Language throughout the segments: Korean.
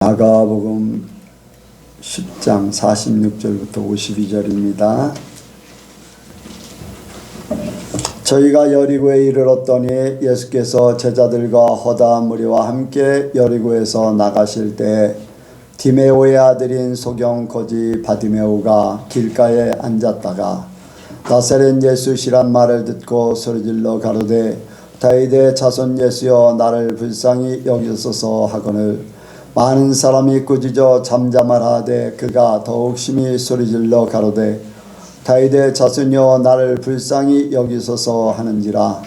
마가복음 10장 46절부터 52절입니다. 저희가 여리고에 이르렀더니 예수께서 제자들과 허다한 무리와 함께 여리고에서 나가실 때 디메오의 아들인 소경 거지 바디메오가 길가에 앉았다가 나사렛 예수시란 말을 듣고 소리질러 가로되 다윗의 자손 예수여 나를 불쌍히 여기소서 하거늘 많은 사람이 꾸짖어 잠잠하되 그가 더욱 심히 소리질러 가로되 다윗의 자손여 나를 불쌍히 여기소서 하는지라.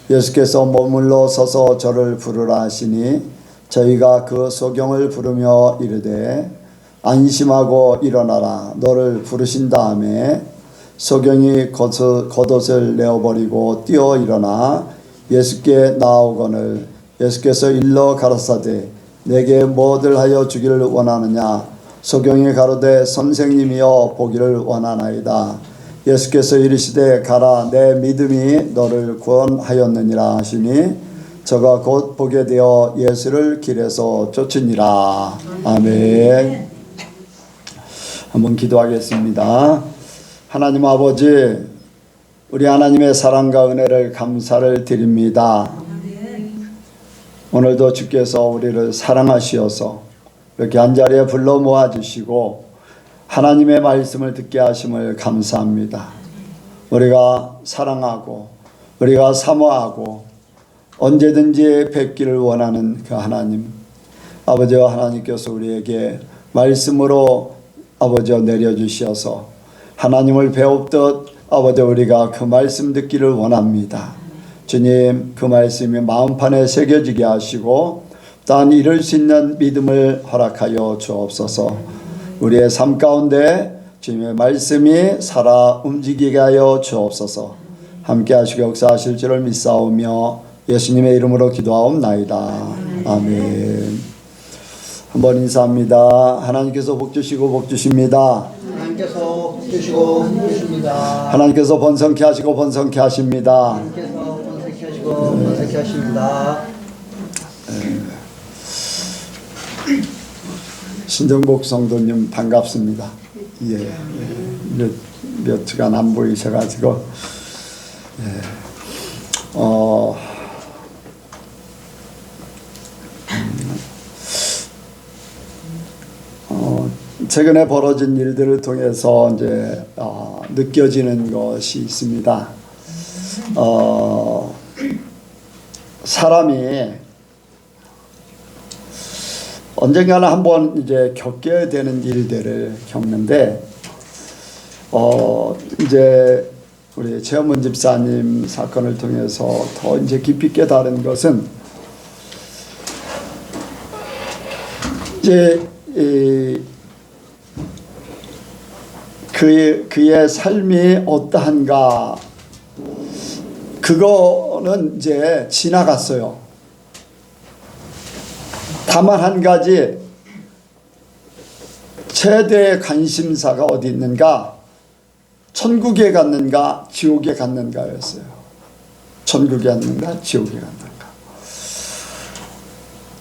예수께서 머물러 서서 저를 부르라 하시니 저희가 그 소경을 부르며 이르되 안심하고 일어나라 너를 부르신 다음에 소경이 겉옷을 내어버리고 뛰어 일어나 예수께 나아오거늘 예수께서 일러 가라사대 내게 뭐들 하여 주기를 원하느냐. 소경이 가로되 선생님이여 보기를 원하나이다. 예수께서 이르시되 가라 내 믿음이 너를 구원하였느니라 하시니 저가 곧 보게 되어 예수를 길에서 쫓으니라. 아멘. 한번 기도하겠습니다. 하나님 아버지, 우리 하나님의 사랑과 은혜를 감사를 드립니다. 오늘도 주께서 우리를 사랑하시어서 이렇게 한자리에 불러 모아주시고 하나님의 말씀을 듣게 하심을 감사합니다. 우리가 사랑하고 우리가 사모하고 언제든지 뵙기를 원하는 그 하나님, 아버지와 하나님께서 우리에게 말씀으로 아버지와 내려주시어서 하나님을 배웁듯 아버지 우리가 그 말씀 듣기를 원합니다. 주님, 그 말씀이 마음판에 새겨지게 하시고 또한 이룰 수 있는 믿음을 허락하여 주옵소서. 우리의 삶 가운데 주님의 말씀이 살아 움직이게 하여 주옵소서. 함께 하시고 역사하실 줄을 믿사오며 예수님의 이름으로 기도하옵나이다. 아멘. 한번 인사합니다. 하나님께서 복 주시고 복 주십니다. 하나님께서 복 주시고 복 주십니다. 하나님께서 번성케 하시고 번성케 하십니다. 하나님께서 번성케 하시고 번성케 하십니다. 신정복 성도님 반갑습니다. 예, 몇 주간 안 보이셔가지고 최근에 벌어진 일들을 통해서 이제 느껴지는 것이 있습니다. 사람이 언젠가는 한번 이제 겪게 되는 일들을 겪는데, 이제 우리 최현문 집사님 사건을 통해서 더 이제 깊이 깨달은 것은 이제 그의 삶이 어떠한가, 그거는 이제 지나갔어요. 다만 한 가지 최대의 관심사가 어디 있는가? 천국에 갔는가 지옥에 갔는가였어요. 천국에 갔는가 지옥에 갔는가.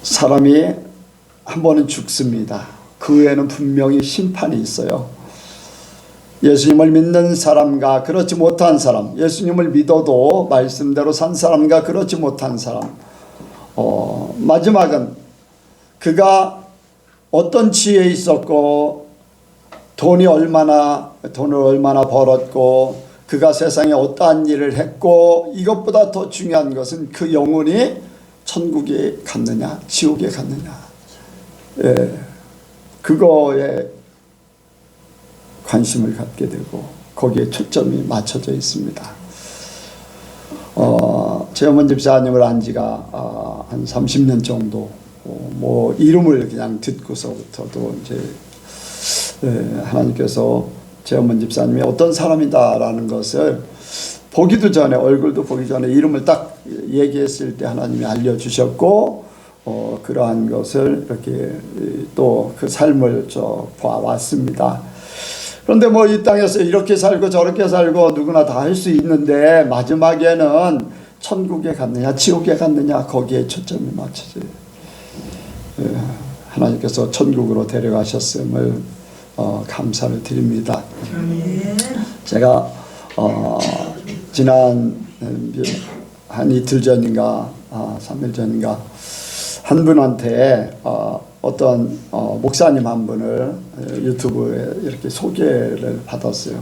사람이 한 번은 죽습니다. 그 후에는 분명히 심판이 있어요. 예수님을 믿는 사람과 그렇지 못한 사람, 예수님을 믿어도 말씀대로 산 사람과 그렇지 못한 사람, 마지막은 그가 어떤 지혜에 있었고 돈을 얼마나 벌었고 그가 세상에 어떠한 일을 했고, 이것보다 더 중요한 것은 그 영혼이 천국에 갔느냐 지옥에 갔느냐, 그거에 관심을 갖게 되고 거기에 초점이 맞춰져 있습니다. 최현문 집사님을 안 지가 한 30년 정도, 뭐 이름을 그냥 듣고서부터도 이제 하나님께서 최현문 집사님이 어떤 사람이다라는 것을 보기도 전에, 얼굴도 보기 전에 이름을 딱 얘기했을 때 하나님이 알려주셨고, 그러한 것을 이렇게 또 그 삶을 봐왔습니다. 그런데 뭐 이 땅에서 이렇게 살고 저렇게 살고 누구나 다 할 수 있는데 마지막에는 천국에 갔느냐 지옥에 갔느냐 거기에 초점이 맞춰져요. 하나님께서 천국으로 데려가셨음을 감사를 드립니다. 제가 지난 한 이틀 전인가 3일 전인가 한 분한테 어떤 목사님 한 분을 유튜브에 이렇게 소개를 받았어요.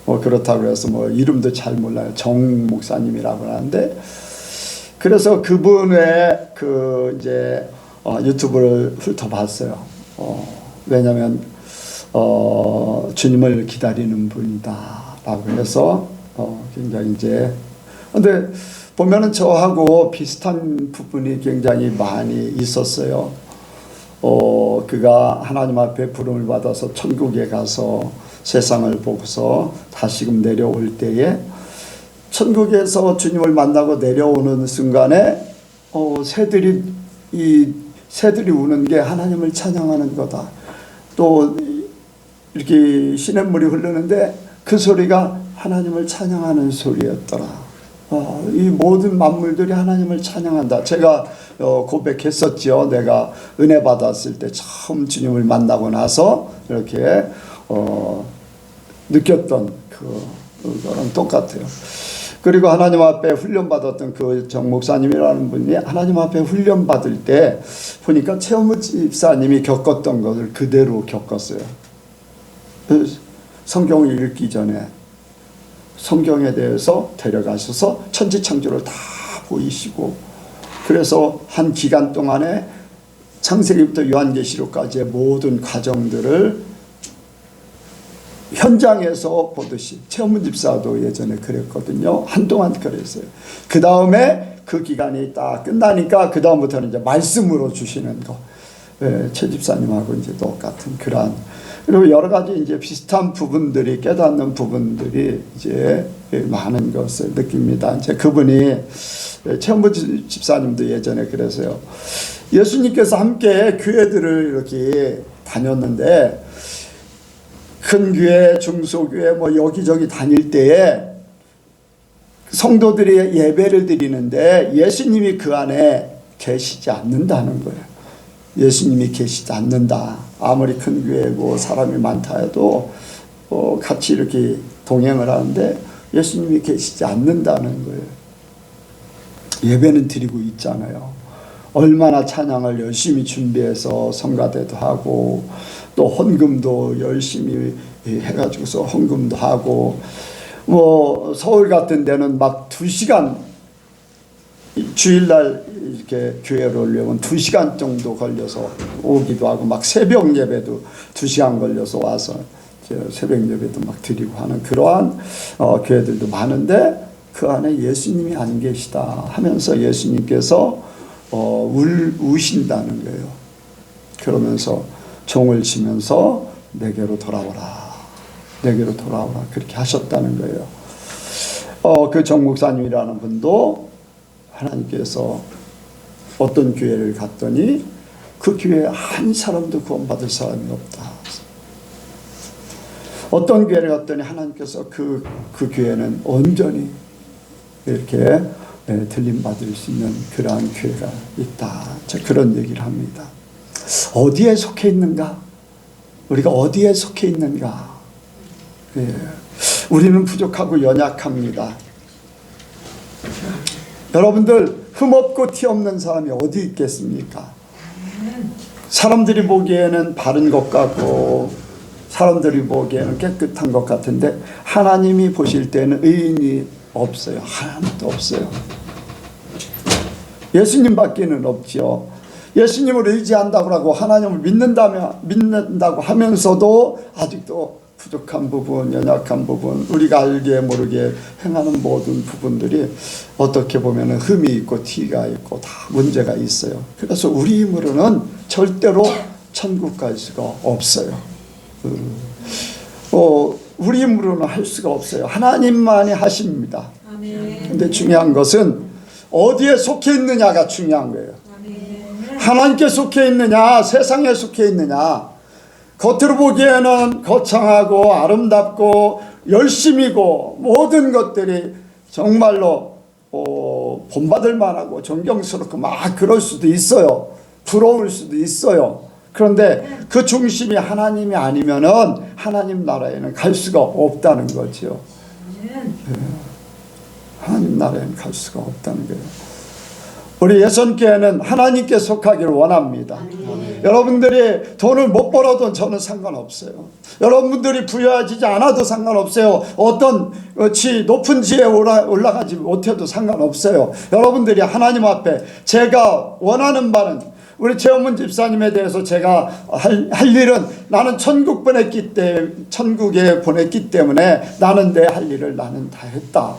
뭐 그렇다고 해서 뭐 이름도 잘 몰라요. 정 목사님이라고 하는데, 그래서 그분의 그 이제 유튜브를 훑어봤어요. 왜냐하면 주님을 기다리는 분이다라고 해서 굉장히 이제, 근데 보면은 저하고 비슷한 부분이 굉장히 많이 있었어요. 그가 하나님 앞에 부름을 받아서 천국에 가서 세상을 보고서 다시금 내려올 때에 천국에서 주님을 만나고 내려오는 순간에 새들이 우는 게 하나님을 찬양하는 거다. 또 이렇게 시냇물이 흐르는데 그 소리가 하나님을 찬양하는 소리였더라. 이 모든 만물들이 하나님을 찬양한다. 제가 고백했었지요. 내가 은혜 받았을 때 처음 주님을 만나고 나서 이렇게 느꼈던 그거랑 똑같아요. 그리고 하나님 앞에 훈련받았던 그 정 목사님이라는 분이 하나님 앞에 훈련받을 때 보니까 최원무 집사님이 겪었던 것을 그대로 겪었어요. 성경을 읽기 전에 성경에 대해서 데려가셔서 천지창조를 다 보이시고, 그래서 한 기간 동안에 창세기부터 요한계시록까지의 모든 과정들을 현장에서 보듯이, 최원문 집사도 예전에 그랬거든요. 한동안 그랬어요. 그 다음에 그 기간이 딱 끝나니까 그 다음부터는 이제 말씀으로 주시는 거. 최 집사님하고 이제 똑같은 그러한, 그리고 여러 가지 이제 비슷한 부분들이, 깨닫는 부분들이 이제 많은 것을 느낍니다. 이제 그분이, 최원무 집사님도 예전에 그래서요. 예수님께서 함께 교회들을 이렇게 다녔는데, 큰 교회, 중소교회 뭐 여기저기 다닐 때에 성도들이 예배를 드리는데 예수님이 그 안에 계시지 않는다는 거예요. 예수님이 계시지 않는다. 아무리 큰 교회고 사람이 많다 해도 같이 이렇게 동행을 하는데 예수님이 계시지 않는다는 거예요. 예배는 드리고 있잖아요. 얼마나 찬양을 열심히 준비해서 성가대도 하고 또 헌금도 열심히 해가지고서 헌금도 하고, 뭐 서울 같은 데는 막 2시간, 주일날 이렇게 교회를 오려면 2시간 정도 걸려서 오기도 하고, 막 새벽 예배도 2시간 걸려서 와서 새벽 예배도 막 드리고 하는 그러한 교회들도 많은데, 그 안에 예수님이 안 계시다 하면서 예수님께서 우신다는 거예요. 그러면서 종을 치면서 내게로 돌아오라, 내게로 돌아오라, 그렇게 하셨다는 거예요. 그 정 목사님이라는 분도 하나님께서 어떤 교회를 갔더니 그 교회에 한 사람도 구원받을 사람이 없다. 어떤 교회를 갔더니 하나님께서 그 교회는 온전히 이렇게 들림받을 수 있는 그러한 교회가 있다. 그런 얘기를 합니다. 어디에 속해 있는가? 우리가 어디에 속해 있는가? 우리는 부족하고 연약합니다. 여러분들, 흠없고 티 없는 사람이 어디 있겠습니까? 사람들이 보기에는 바른 것 같고 사람들이 보기에는 깨끗한 것 같은데 하나님이 보실 때는 의인이 없어요. 하나도 없어요. 예수님밖에는 없지요. 예수님을 의지한다고 하고 하나님을 믿는다고 하면서도 아직도 부족한 부분, 연약한 부분, 우리가 알게 모르게 행하는 모든 부분들이 어떻게 보면 흠이 있고 티가 있고 다 문제가 있어요. 그래서 우리 힘으로는 절대로 천국 갈 수가 없어요. 우리 힘으로는 할 수가 없어요. 하나님만이 하십니다. 근데 중요한 것은 어디에 속해 있느냐가 중요한 거예요. 하나님께 속해 있느냐, 세상에 속해 있느냐. 겉으로 보기에는 거창하고 아름답고 열심이고 모든 것들이 정말로 본받을 만하고 존경스럽고 막 그럴 수도 있어요. 부러울 수도 있어요. 그런데 그 중심이 하나님이 아니면은 하나님 나라에는 갈 수가 없다는 거죠. 하나님 나라에는 갈 수가 없다는 거예요. 우리 예선교회는 하나님께 속하기를 원합니다. 여러분들이 돈을 못 벌어도 저는 상관없어요. 여러분들이 부여해지지 않아도 상관없어요. 어떤 높은 지에 올라가지 못해도 상관없어요. 여러분들이 하나님 앞에 제가 원하는 바는 우리 최원문 집사님에 대해서 제가 할 일은 나는 천국에 보냈기 때문에 나는 내 할 일을 나는 다 했다.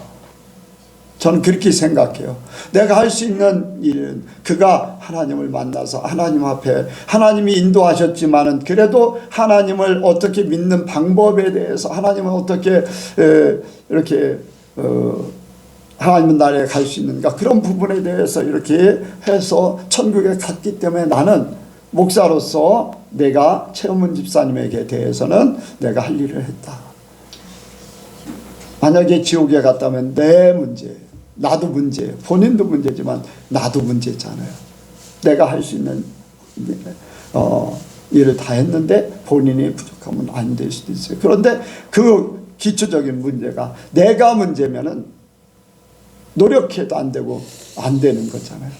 저는 그렇게 생각해요. 내가 할 수 있는 일은 그가 하나님을 만나서 하나님 앞에 하나님이 인도하셨지만은 그래도 하나님을 어떻게 믿는 방법에 대해서 하나님을 어떻게 이렇게 하나님 나라에 갈 수 있는가 그런 부분에 대해서 이렇게 해서 천국에 갔기 때문에 나는 목사로서 내가 최원문 집사님에게 대해서는 내가 할 일을 했다. 만약에 지옥에 갔다면 내 문제예요. 나도 문제예요. 본인도 문제지만 나도 문제잖아요. 내가 할 수 있는 일을 다 했는데 본인이 부족하면 안 될 수도 있어요. 그런데 그 기초적인 문제가 내가 문제면은 노력해도 안 되고 안 되는 거잖아요.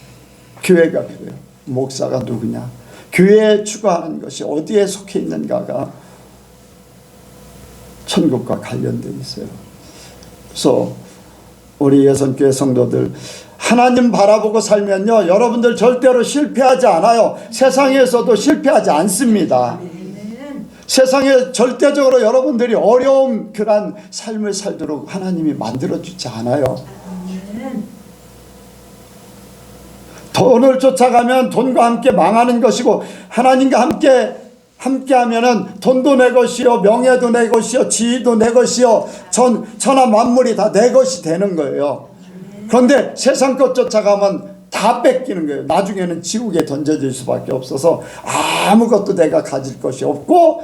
교회가 그래요. 목사가 누구냐, 교회에 추구하는 것이 어디에 속해 있는가가 천국과 관련되어 있어요. 그래서 우리 예선교회 성도들 하나님 바라보고 살면요 여러분들 절대로 실패하지 않아요. 세상에서도 실패하지 않습니다. 세상에 절대적으로 여러분들이 어려운 그런 삶을 살도록 하나님이 만들어주지 않아요. 돈을 쫓아가면 돈과 함께 망하는 것이고 하나님과 함께 하면은 돈도 내 것이요 명예도 내 것이요 지위도 내 것이요 천하 만물이 다 내 것이 되는 거예요. 그런데 세상 것 쫓아가면 다 뺏기는 거예요. 나중에는 지옥에 던져질 수밖에 없어서 아무것도 내가 가질 것이 없고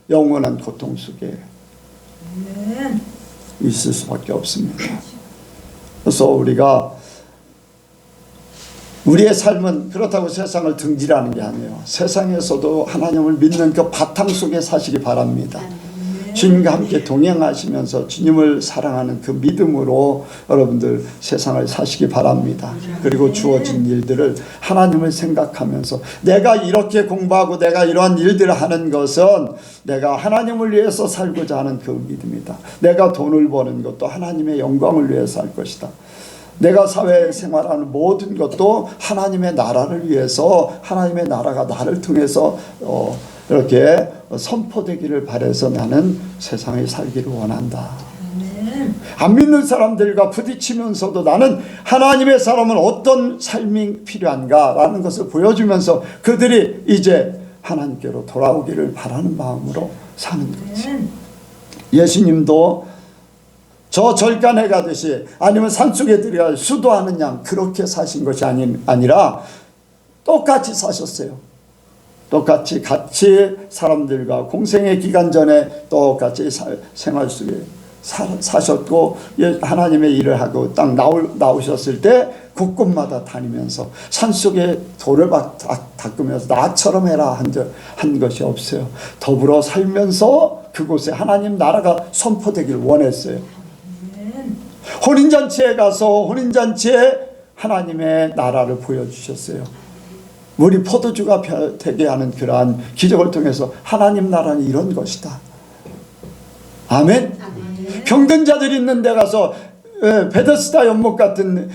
영원한 고통 속에 있을 수밖에 없습니다. 그래서 우리의 삶은 그렇다고 세상을 등지라는 게 아니에요. 세상에서도 하나님을 믿는 그 바탕 속에 사시기 바랍니다. 주님과 함께 동행하시면서 주님을 사랑하는 그 믿음으로 여러분들 세상을 사시기 바랍니다. 그리고 주어진 일들을 하나님을 생각하면서 내가 이렇게 공부하고 내가 이러한 일들을 하는 것은 내가 하나님을 위해서 살고자 하는 그 믿음이다. 내가 돈을 버는 것도 하나님의 영광을 위해서 할 것이다. 내가 사회생활하는 모든 것도 하나님의 나라를 위해서 하나님의 나라가 나를 통해서 이렇게 선포되기를 바라서 나는 세상에 살기를 원한다. 안 믿는 사람들과 부딪히면서도 나는 하나님의 사람은 어떤 삶이 필요한가 라는 것을 보여주면서 그들이 이제 하나님께로 돌아오기를 바라는 마음으로 사는 거지. 예수님도 저 절간에 가듯이 아니면 산속에 들어가 수도하는 양 그렇게 사신 것이 아니라 똑같이 사셨어요. 똑같이 같이 사람들과 공생의 기간 전에 똑같이 생활 속에 사셨고 하나님의 일을 하고 딱 나오셨을 때 곳곳마다 다니면서 산속에 돌을 닦으면서 나처럼 해라 한 것이 없어요. 더불어 살면서 그곳에 하나님 나라가 선포되기를 원했어요. 혼인잔치에 가서 혼인잔치에 하나님의 나라를 보여주셨어요. 우리 포도주가 되게 하는 그러한 기적을 통해서 하나님 나라는 이런 것이다. 아멘. 병든 자들이 있는 데 가서 베데스다 연못 같은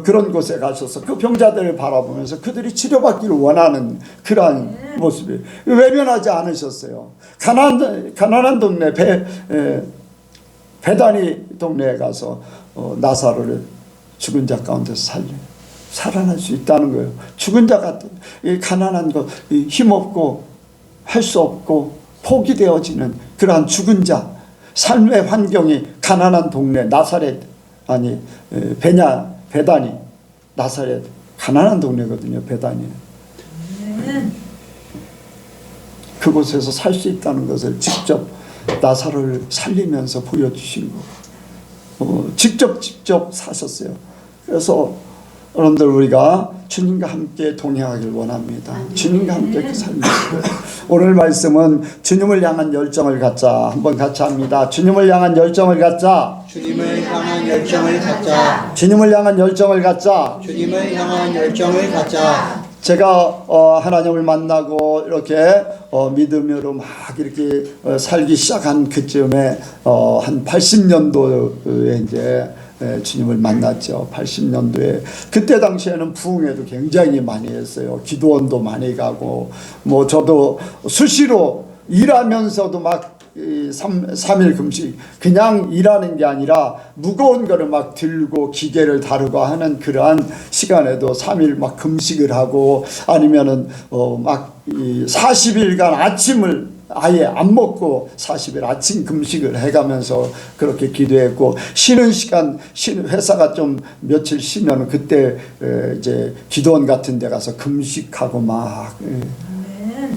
그런 곳에 가셔서 그 병자들을 바라보면서 그들이 치료받기를 원하는 그러한 모습이 외면하지 않으셨어요. 가난한 동네 베다니 동네에 가서 나사로를 죽은 자 가운데서 살아날 수 있다는 거예요. 죽은 자 같은 가난한 것, 힘없고 할 수 없고 포기되어지는 그러한 죽은 자, 삶의 환경이 가난한 동네 나사렛 베다니 나사렛 가난한 동네거든요. 베다니 그곳에서 살 수 있다는 것을 직접 나사로를 살리면서 보여주신 거. 직접 사셨어요. 그래서 여러분들 우리가 주님과 함께 동행하길 원합니다. 주님과 함께 그 삶을 오늘 말씀은 주님을 향한 열정을 갖자. 한번 같이 합니다. 주님을 향한 열정을 갖자. 주님을 향한 열정을 갖자. 주님을 향한 열정을 갖자. 주님을 향한 열정을 갖자. 제가 하나님을 만나고 이렇게 믿음으로 막 이렇게 살기 시작한 그쯤에 한 80년도에 이제 주님을 만났죠. 80년도에 그때 당시에는 부흥회도 굉장히 많이 했어요. 기도원도 많이 가고 뭐 저도 수시로 일하면서도 막 3일 금식 그냥 일하는 게 아니라 무거운 거를 막 들고 기계를 다루고 하는 그러한 시간에도 3일 막 금식을 하고 아니면은 막 40일간 아침을 아예 안 먹고 40일 아침 금식을 해가면서 그렇게 기도했고 쉬는 시간 회사가 좀 며칠 쉬면 그때 이제 기도원 같은 데 가서 금식하고 막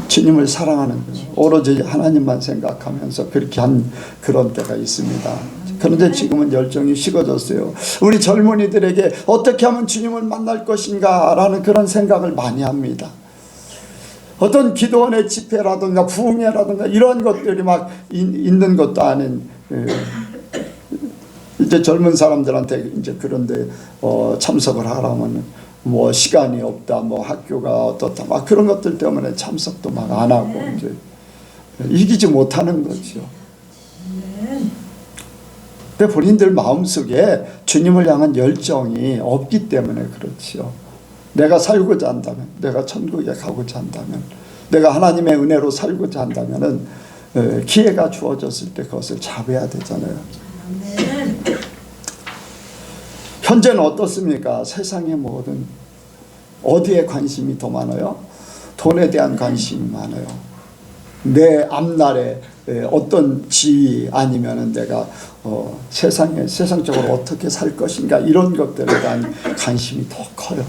주님을 사랑하는 거예요. 오로지 하나님만 생각하면서 그렇게 한 그런 때가 있습니다. 그런데 지금은 열정이 식어졌어요. 우리 젊은이들에게 어떻게 하면 주님을 만날 것인가 라는 그런 생각을 많이 합니다. 어떤 기도원의 집회라든가 부흥회라든가 이런 것들이 막 있는 것도 아닌 이제 젊은 사람들한테 이제 그런데 참석을 하라면 뭐 시간이 없다, 뭐 학교가 어떻다, 막 그런 것들 때문에 참석도 막 안 하고 이제 이기지 못하는 거죠. 근데 본인들 마음속에 주님을 향한 열정이 없기 때문에 그렇지요. 내가 살고자 한다면, 내가 천국에 가고자 한다면, 내가 하나님의 은혜로 살고자 한다면은 기회가 주어졌을 때 그것을 잡아야 되잖아요. 현재는 어떻습니까? 세상의 모든 어디에 관심이 더 많아요? 돈에 대한 관심이 많아요. 내 앞날에 어떤 지위 아니면은 내가 세상적으로 어떻게 살 것인가 이런 것들에 대한 관심이 더 커요.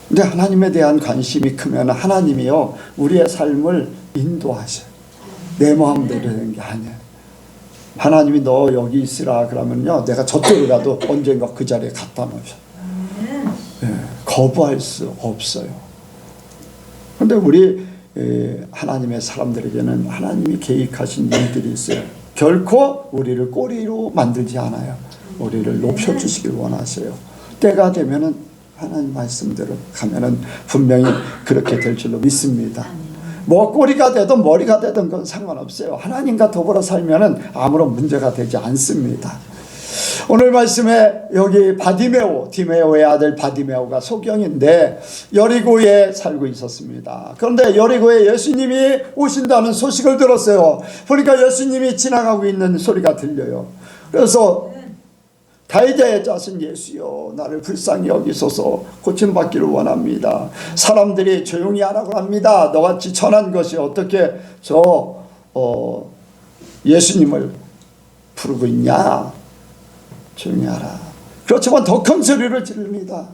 근데 하나님에 대한 관심이 크면 하나님이요 우리의 삶을 인도하셔요. 내 마음대로 되는 게 아니에요. 하나님이 너 여기 있으라 그러면요 내가 저쪽으로 가도 언젠가 그 자리에 갖다 놓으셔. 거부할 수 없어요. 그런데 우리 하나님의 사람들에게는 하나님이 계획하신 일들이 있어요. 결코 우리를 꼬리로 만들지 않아요. 우리를 높여주시길 원하세요. 때가 되면은 하나님 말씀대로 가면은 분명히 그렇게 될 줄로 믿습니다. 뭐 꼬리가 되든 머리가 되든 그건 상관없어요. 하나님과 더불어 살면은 아무런 문제가 되지 않습니다. 오늘 말씀에 여기 디메오의 아들 바디메오가 소경인데 여리고에 살고 있었습니다. 그런데 여리고에 예수님이 오신다는 소식을 들었어요. 그러니까 예수님이 지나가고 있는 소리가 들려요. 그래서 다윗의 자손 예수여 나를 불쌍히 여기소서 고침받기를 원합니다. 사람들이 조용히 하라고 합니다. 너같이 천한 것이 어떻게 예수님을 부르고 있냐. 조용히 하라. 그렇지만 더 큰 소리로 지릅니다.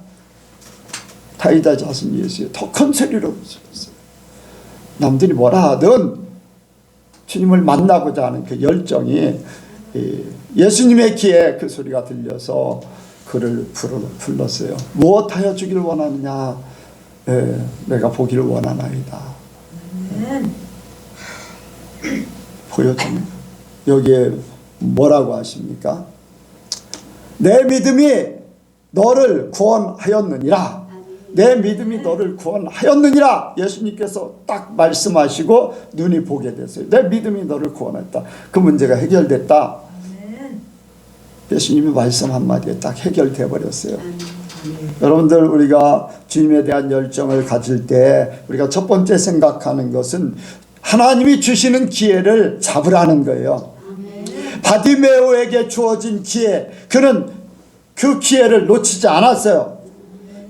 다윗의 자손 예수여 더 큰 소리로 질렀어요. 남들이 뭐라 하든 주님을 만나고자 하는 그 열정이 예수님의 귀에 그 소리가 들려서 그를 불렀어요. 무엇하여 주기를 원하느냐. 내가 보기를 원하나이다. 보여줍니다. 여기에 뭐라고 하십니까? 내 믿음이 너를 구원하였느니라. 내 믿음이 너를 구원하였느니라. 예수님께서 딱 말씀하시고 눈이 보게 됐어요. 내 믿음이 너를 구원했다. 그 문제가 해결됐다. 예수님이 말씀 한마디에 딱 해결돼 버렸어요. 여러분들 우리가 주님에 대한 열정을 가질 때 우리가 첫 번째 생각하는 것은 하나님이 주시는 기회를 잡으라는 거예요. 바디메오에게 주어진 기회, 그는 그 기회를 놓치지 않았어요.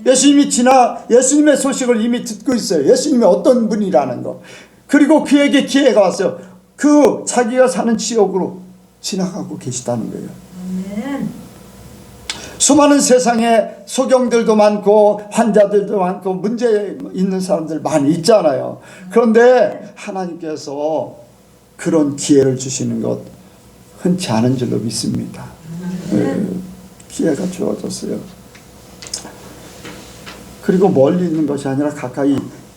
예수님의 소식을 이미 듣고 있어요. 예수님이 어떤 분이라는 거. 그리고 그에게 기회가 왔어요. 그 자기가 사는 지역으로 지나가고 계시다는 거예요. 수많은 세상에 소경들도 많고 환자들도 많고 문제 있는 사람들 많이 있잖아요. 그런데 하나님께서 그런 기회를 주시는 것 흔치 않은 줄로 믿습니다. 기회가 주어졌어요. 그리고 멀리 있는 것이 아니라 가까이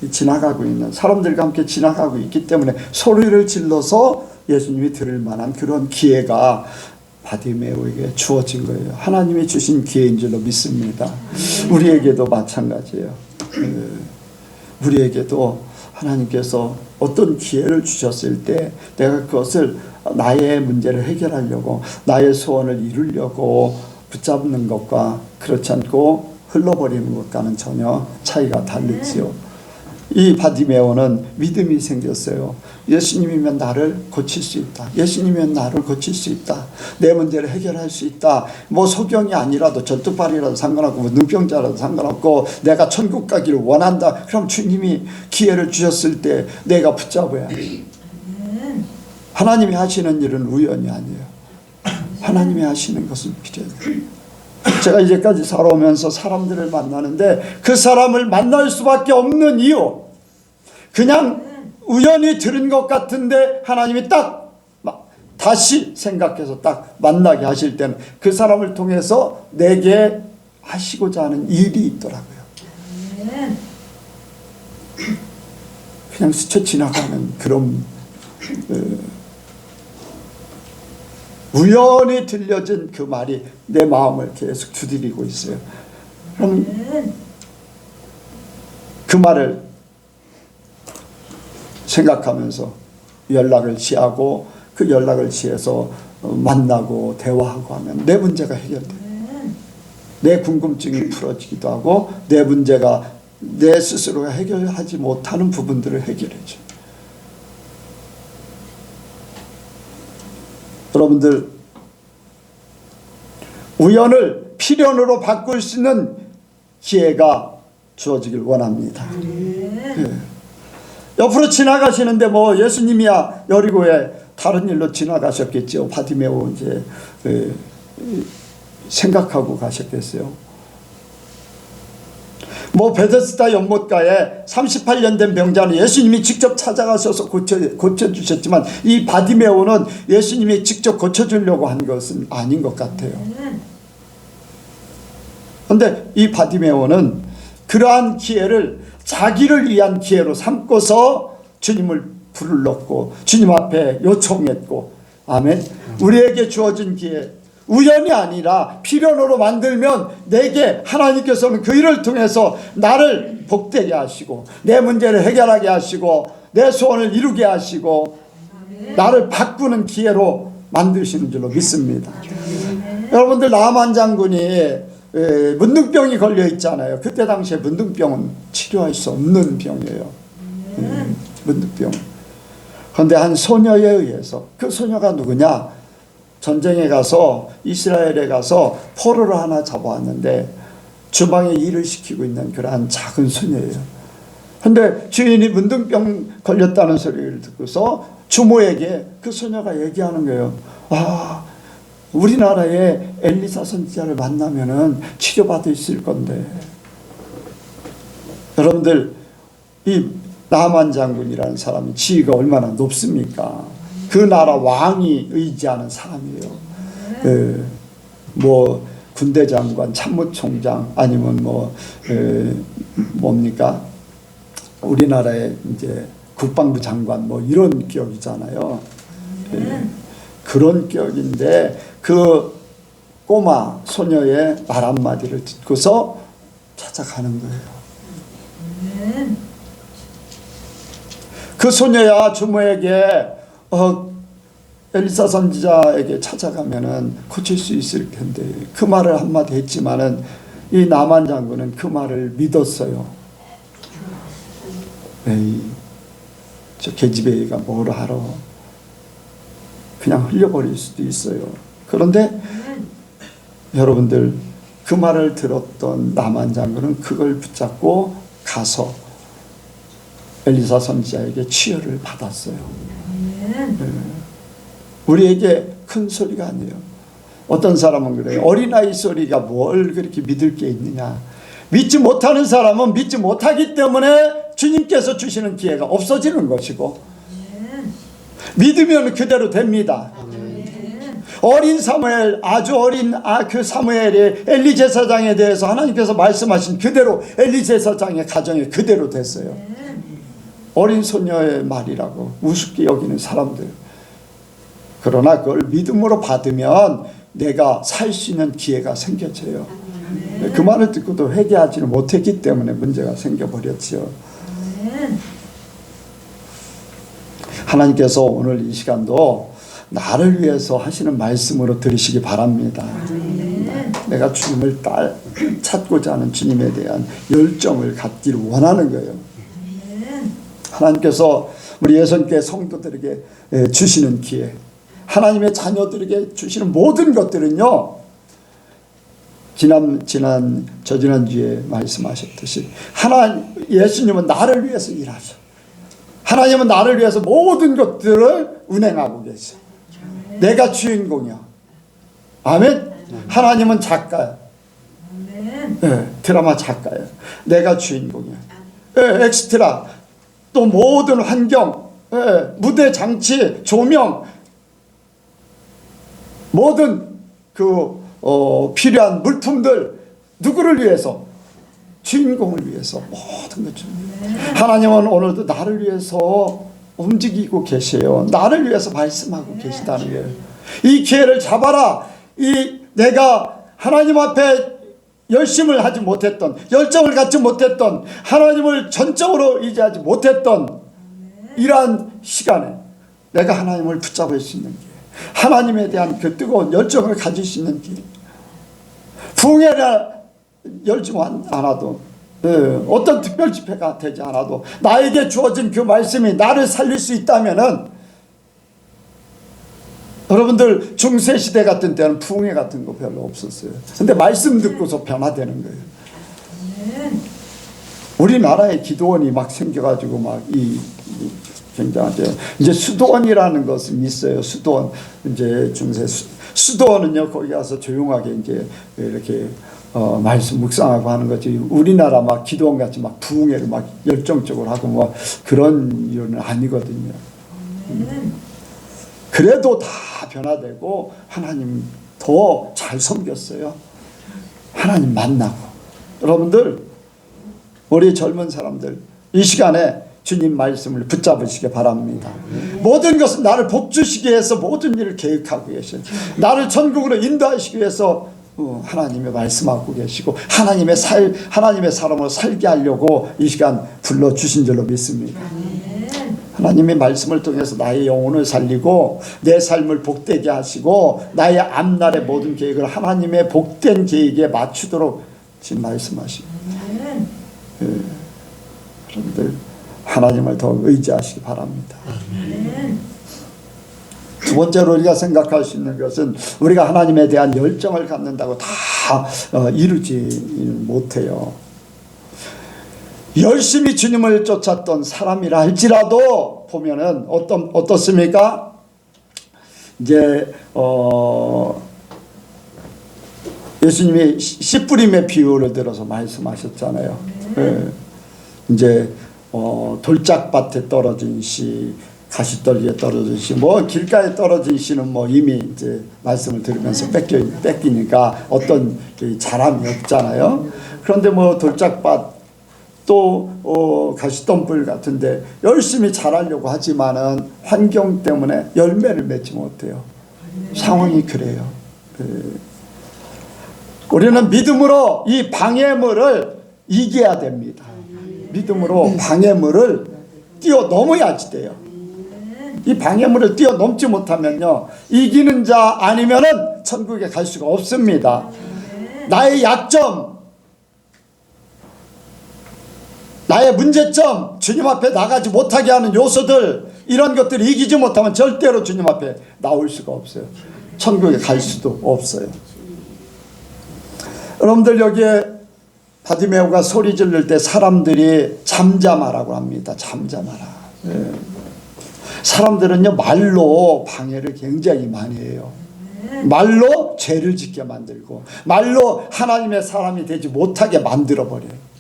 지나가고 있는 사람들과 함께 지나가고 있기 때문에 소리를 질러서 예수님이 들을 만한 그런 기회가 바디메오에게 주어진 거예요. 하나님이 주신 기회인 줄로 믿습니다. 우리에게도 마찬가지예요. 우리에게도 하나님께서 어떤 기회를 주셨을 때 내가 그것을 나의 문제를 해결하려고 나의 소원을 이루려고 붙잡는 것과 그렇지 않고 흘러버리는 것과는 전혀 차이가 다르지요. 이 바디메오는 믿음이 생겼어요. 예수님이면 나를 고칠 수 있다. 예수님이면 나를 고칠 수 있다. 내 문제를 해결할 수 있다. 뭐 소경이 아니라도 전투발이라도 상관없고 뭐 눈병자라도 상관없고 내가 천국 가기를 원한다. 그럼 주님이 기회를 주셨을 때 내가 붙잡아야 해. 하나님이 하시는 일은 우연이 아니에요. 하나님이 하시는 것은 필요해요. 제가 이제까지 살아오면서 사람들을 만나는데 그 사람을 만날 수밖에 없는 이유, 그냥 우연히 들은 것 같은데 하나님이 딱 다시 생각해서 딱 만나게 하실 때는 그 사람을 통해서 내게 하시고자 하는 일이 있더라고요. 그냥 스쳐 지나가는 그런 우연히 들려진 그 말이 내 마음을 계속 두드리고 있어요. 그럼 그 말을 생각하면서 연락을 취하고 그 연락을 취해서 만나고 대화하고 하면 내 문제가 해결돼요. 내 궁금증이 풀어지기도 하고 내 문제가 내 스스로가 해결하지 못하는 부분들을 해결해줘요. 여러분들, 우연을 필연으로 바꿀 수 있는 기회가 주어지길 원합니다. 네. 옆으로 지나가시는데 뭐 예수님이야 여리고에 다른 일로 지나가셨겠죠. 바디메오 이제 생각하고 가셨겠어요. 뭐 베데스다 연못가에 38년 된 병자는 예수님이 직접 찾아가셔서 고쳐주셨지만 이 바디메오는 예수님이 직접 고쳐주려고 한 것은 아닌 것 같아요. 그런데 이 바디메오는 그러한 기회를 자기를 위한 기회로 삼고서 주님을 불렀고 주님 앞에 요청했고, 아멘. 우리에게 주어진 기회, 우연이 아니라 필연으로 만들면 내게 하나님께서는 그 일을 통해서 나를 복되게 하시고 내 문제를 해결하게 하시고 내 소원을 이루게 하시고 나를 바꾸는 기회로 만드시는 줄로 믿습니다. 여러분들, 나만 장군이 문둥병이 걸려 있잖아요. 그때 당시에 문둥병은 치료할 수 없는 병이에요. 문둥병. 그런데 한 소녀에 의해서, 그 소녀가 누구냐? 전쟁에 가서 이스라엘에 가서 포로를 하나 잡아왔는데 주방에 일을 시키고 있는 그러한 작은 소녀예요. 그런데 주인이 문둥병 걸렸다는 소리를 듣고서 주모에게 그 소녀가 얘기하는 거예요. 아, 우리나라에 엘리사 선지자를 만나면은 치료받을 수 있을 건데. 여러분들, 이 나만 장군이라는 사람이 지위가 얼마나 높습니까? 그 나라 왕이 의지하는 사람이에요. 뭐 군대 장관, 참모총장, 아니면 뭐 뭡니까? 우리나라의 이제 국방부 장관 뭐 이런 격이잖아요. 그런 격인데 그 꼬마 소녀의 말 한마디를 듣고서 찾아가는 거예요. 그 소녀야 주모에게 엘리사 선지자에게 찾아가면은 고칠 수 있을 텐데 그 말을 한마디 했지만은 이 나만 장군은 그 말을 믿었어요. 에이, 저 계집애가 뭘 알아. 그냥 흘려버릴 수도 있어요. 그런데 여러분들, 그 말을 들었던 나만 장군은 그걸 붙잡고 가서 엘리사 선지자에게 치유를 받았어요. 우리에게 큰 소리가 아니에요. 어떤 사람은 그래요. 어린아이 소리가 뭘 그렇게 믿을 게 있느냐. 믿지 못하는 사람은 믿지 못하기 때문에 주님께서 주시는 기회가 없어지는 것이고, 믿으면 그대로 됩니다. 어린 사무엘, 아주 어린 그 사무엘이 엘리 제사장에 대해서 하나님께서 말씀하신 그대로 엘리 제사장의 가정이 그대로 됐어요. 어린 소녀의 말이라고 우습게 여기는 사람들. 그러나 그걸 믿음으로 받으면 내가 살 수 있는 기회가 생겨져요. 그 말을 듣고도 회개하지는 못했기 때문에 문제가 생겨버렸지요. 하나님께서 오늘 이 시간도 나를 위해서 하시는 말씀으로 들으시기 바랍니다. 내가 주님을 찾고자 하는 주님에 대한 열정을 갖기를 원하는 거예요. 하나님께서 우리 예선교회 성도들에게 주시는 기회, 하나님의 자녀들에게 주시는 모든 것들은요, 저지난주에 말씀하셨듯이 예수님은 나를 위해서 일하셔. 하나님은 나를 위해서 모든 것들을 운행하고 계셔. 내가 주인공이야. 아멘. 하나님은 작가야. 드라마 작가야. 내가 주인공이야. 엑스트라. 또 모든 환경, 무대 장치, 조명, 모든 필요한 물품들, 누구를 위해서? 주인공을 위해서 모든 것 줍니다. 하나님은 오늘도 나를 위해서 움직이고 계세요. 나를 위해서 말씀하고 계시다는 거예요. 이 기회를 잡아라. 내가 하나님 앞에 열심을 하지 못했던, 열정을 갖지 못했던, 하나님을 전적으로 의지하지 못했던 이러한 시간에 내가 하나님을 붙잡을 수 있는 기회, 하나님에 대한 그 뜨거운 열정을 가질 수 있는 기회, 부흥회를 열지 않아도, 어떤 특별 집회가 되지 않아도 나에게 주어진 그 말씀이 나를 살릴 수 있다면은, 여러분들 중세시대 같은 때는 부흥회 같은 거 별로 없었어요. 근데 말씀 듣고서 변화되는 거예요. 우리나라에 기도원이 막 생겨가지고 막 굉장하죠. 이제 수도원이라는 것은 있어요. 수도원, 이제 수도원은요, 거기 가서 조용하게 이제 이렇게 말씀 묵상하고 하는 거지. 우리나라 막 기도원 같이 막 부흥회를 막 열정적으로 하고 뭐 그런 일은 아니거든요. 그래도 다 변화되고 하나님 더 잘 섬겼어요. 하나님 만나고. 여러분들, 우리 젊은 사람들 이 시간에 주님 말씀을 붙잡으시기 바랍니다. 모든 것은 나를 복주시기 위해서 모든 일을 계획하고 계셔요. 나를 천국으로 인도하시기 위해서 하나님의 말씀하고 계시고 하나님의 사람으로 살게 하려고 이 시간 불러주신 줄로 믿습니다. 하나님의 말씀을 통해서 나의 영혼을 살리고 내 삶을 복되게 하시고 나의 앞날의 모든 계획을 하나님의 복된 계획에 맞추도록 지금 말씀하십니다. 여러분들, 하나님을 더 의지하시기 바랍니다. 두 번째로 우리가 생각할 수 있는 것은 우리가 하나님에 대한 열정을 갖는다고 다 이루지 못해요. 열심히 주님을 쫓았던 사람이라 할지라도 보면은 어떻습니까? 이제 예수님이 씨 뿌림의 비유를 들어서 말씀하셨잖아요. 이제 돌짝밭에 떨어진 씨, 가시떨기에 떨어진 씨, 뭐 길가에 떨어진 씨는 뭐 이미 이제 말씀을 들으면서 뺏기니까 어떤 자람이 없잖아요. 그런데 뭐 돌짝밭 또 가시덤불 같은데 열심히 자라려고 하지만은 환경 때문에 열매를 맺지 못해요. 상황이 그래요. 우리는 믿음으로 이 방해물을 이겨야 됩니다. 믿음으로 방해물을 뛰어넘어야지 돼요. 이 방해물을 뛰어넘지 못하면요, 이기는 자 아니면은 천국에 갈 수가 없습니다. 나의 약점, 나의 문제점, 주님 앞에 나가지 못하게 하는 요소들, 이런 것들을 이기지 못하면 절대로 주님 앞에 나올 수가 없어요. 천국에 갈 수도 없어요. 여러분들, 여기에 바디메오가 소리 지를 때 사람들이 잠잠하라고 합니다. 잠잠하라. 사람들은요, 말로 방해를 굉장히 많이 해요. 말로 죄를 짓게 만들고 말로 하나님의 사람이 되지 못하게 만들어버려요.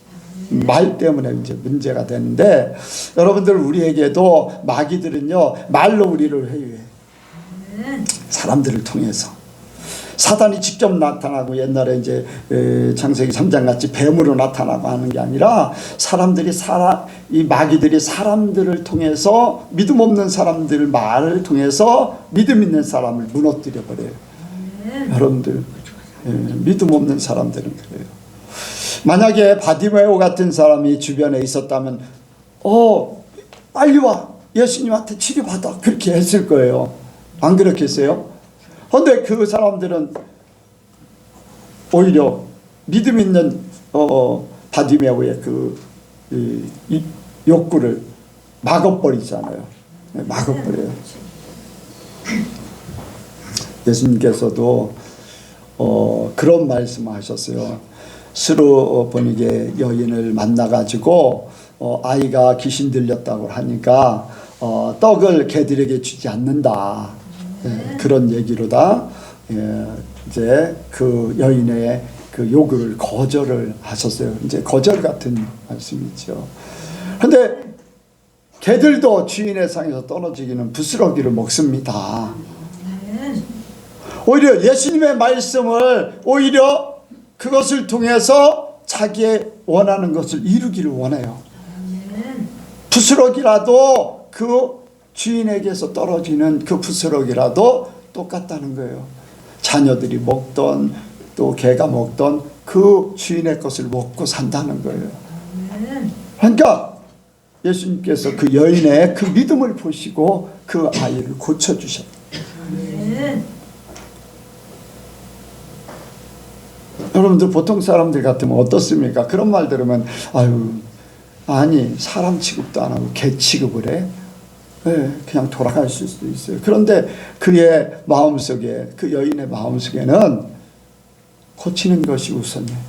말 때문에 이제 문제가 되는데, 여러분들, 우리에게도 마귀들은요 말로 우리를 회유해. 사람들을 통해서. 사단이 직접 나타나고 옛날에 이제 창세기 3장 같이 뱀으로 나타나고 하는 게 아니라 이 마귀들이 사람들을 통해서, 믿음 없는 사람들 말을 통해서 믿음 있는 사람을 무너뜨려 버려요. 여러분들, 믿음 없는 사람들은 그래요. 만약에 바디메오 같은 사람이 주변에 있었다면 빨리 와, 예수님한테 치료받아, 그렇게 했을 거예요. 안 그렇겠어요? 그런데 그 사람들은 오히려 믿음 있는 바디메오의 이 욕구를 막아버리잖아요. 막아버려요. 예수님께서도 그런 말씀을 하셨어요. 스루보니게 여인을 만나가지고 아이가 귀신 들렸다고 하니까 떡을 개들에게 주지 않는다. 그런 얘기로다 이제 그 여인의 그 요구를 거절을 하셨어요. 이제 거절 같은 말씀이죠. 그런데 개들도 주인의 상에서 떨어지기는 부스러기를 먹습니다. 오히려 예수님의 말씀을 오히려 그것을 통해서 자기의 원하는 것을 이루기를 원해요. 부스러기라도 그 주인에게서 떨어지는 그 부스러기라도 똑같다는 거예요. 자녀들이 먹던 또 개가 먹던 그 주인의 것을 먹고 산다는 거예요. 그러니까 예수님께서 그 여인의 그 믿음을 보시고 그 아이를 고쳐주셨다. 여러분들 보통 사람들 같으면 어떻습니까? 그런 말 들으면 아니 사람 취급도 안 하고 개 취급을 해? 그냥 돌아갈 수도 있어요. 그런데 그의 마음속에, 그 여인의 마음속에는 고치는 것이 우선이에요.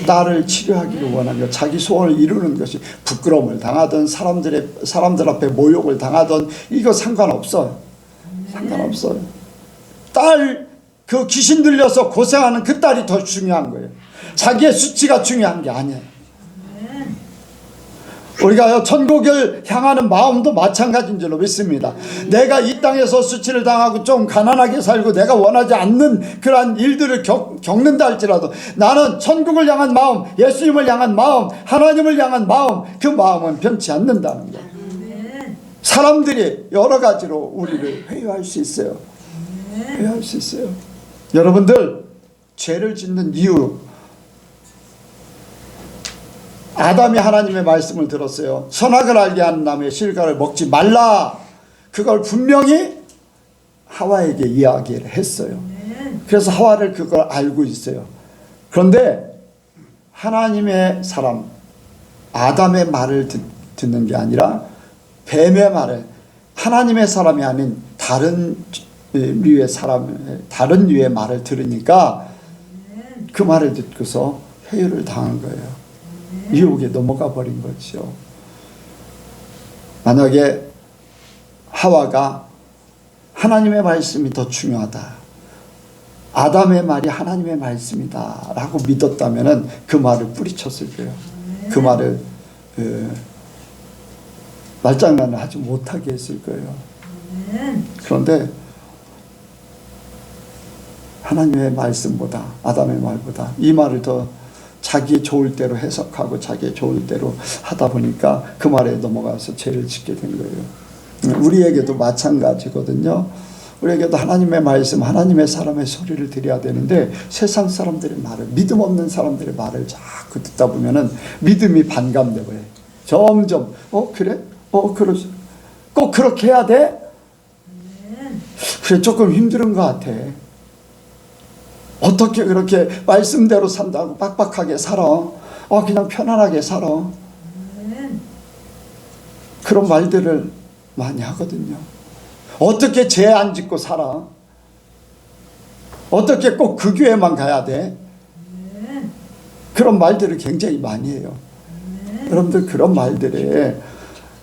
딸을 치료하기를 원하는 것, 자기 소원을 이루는 것이, 부끄러움을 당하든 사람들 앞에 모욕을 당하든 이거 상관없어요. 상관없어요. 딸 그 귀신 들려서 고생하는 그 딸이 더 중요한 거예요. 자기의 수치가 중요한 게 아니에요. 우리가 천국을 향하는 마음도 마찬가지인 줄로 믿습니다. 내가 이 땅에서 수치를 당하고 좀 가난하게 살고 내가 원하지 않는 그러한 일들을 겪는다 할지라도 나는 천국을 향한 마음, 예수님을 향한 마음, 하나님을 향한 마음, 그 마음은 변치 않는다는 거예요. 사람들이 여러 가지로 우리를 회유할 수 있어요. 회유할 수 있어요. 여러분들, 죄를 짓는 이유, 아담이 하나님의 말씀을 들었어요. 선악을 알게 하는 나무의 실과를 먹지 말라. 그걸 분명히 하와에게 이야기를 했어요. 그래서 하와를 그걸 알고 있어요. 그런데 하나님의 사람 아담의 말을 듣는 게 아니라 뱀의 말을, 하나님의 사람이 아닌 다른 류의 말을 들으니까 그 말을 듣고서 회유를 당한 거예요. 유혹에 넘어가 버린 거죠. 만약에 하와가 하나님의 말씀이 더 중요하다, 아담의 말이 하나님의 말씀이다 라고 믿었다면 그 말을 뿌리쳤을 거예요. 그 말을 말장난을 하지 못하게 했을 거예요. 그런데 하나님의 말씀보다, 아담의 말보다 이 말을 더 자기의 좋을 대로 해석하고 자기의 좋을 대로 하다 보니까 그 말에 넘어가서 죄를 짓게 된 거예요. 우리에게도 마찬가지거든요. 우리에게도 하나님의 말씀, 하나님의 사람의 소리를 들어야 되는데 세상 사람들의 말을, 믿음 없는 사람들의 말을 자꾸 듣다 보면은 믿음이 반감돼 버려요. 점점 그래? 그러지. 꼭 그렇게 해야 돼? 그래, 조금 힘든 것 같아. 어떻게 그렇게 말씀대로 산다고 빡빡하게 살아? 그냥 편안하게 살아. 그런 말들을 많이 하거든요. 어떻게 죄 안 짓고 살아? 어떻게 꼭 그 교회만 가야 돼? 그런 말들을 굉장히 많이 해요. 여러분들, 그런 말들에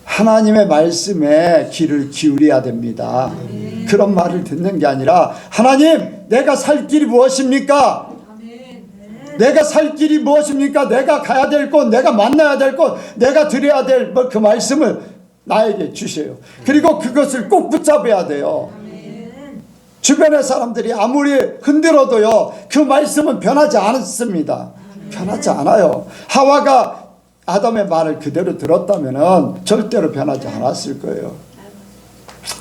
하나님의 말씀에 귀를 기울여야 됩니다. 그런 말을 듣는 게 아니라, 하나님, 내가 살 길이 무엇입니까? 내가 살 길이 무엇입니까? 내가 가야 될 곳, 내가 만나야 될 곳, 내가 드려야 될 그 말씀을 나에게 주세요. 그리고 그것을 꼭 붙잡아야 돼요. 주변의 사람들이 아무리 흔들어도요, 그 말씀은 변하지 않습니다. 변하지 않아요. 하와가 아담의 말을 그대로 들었다면 절대로 변하지 않았을 거예요.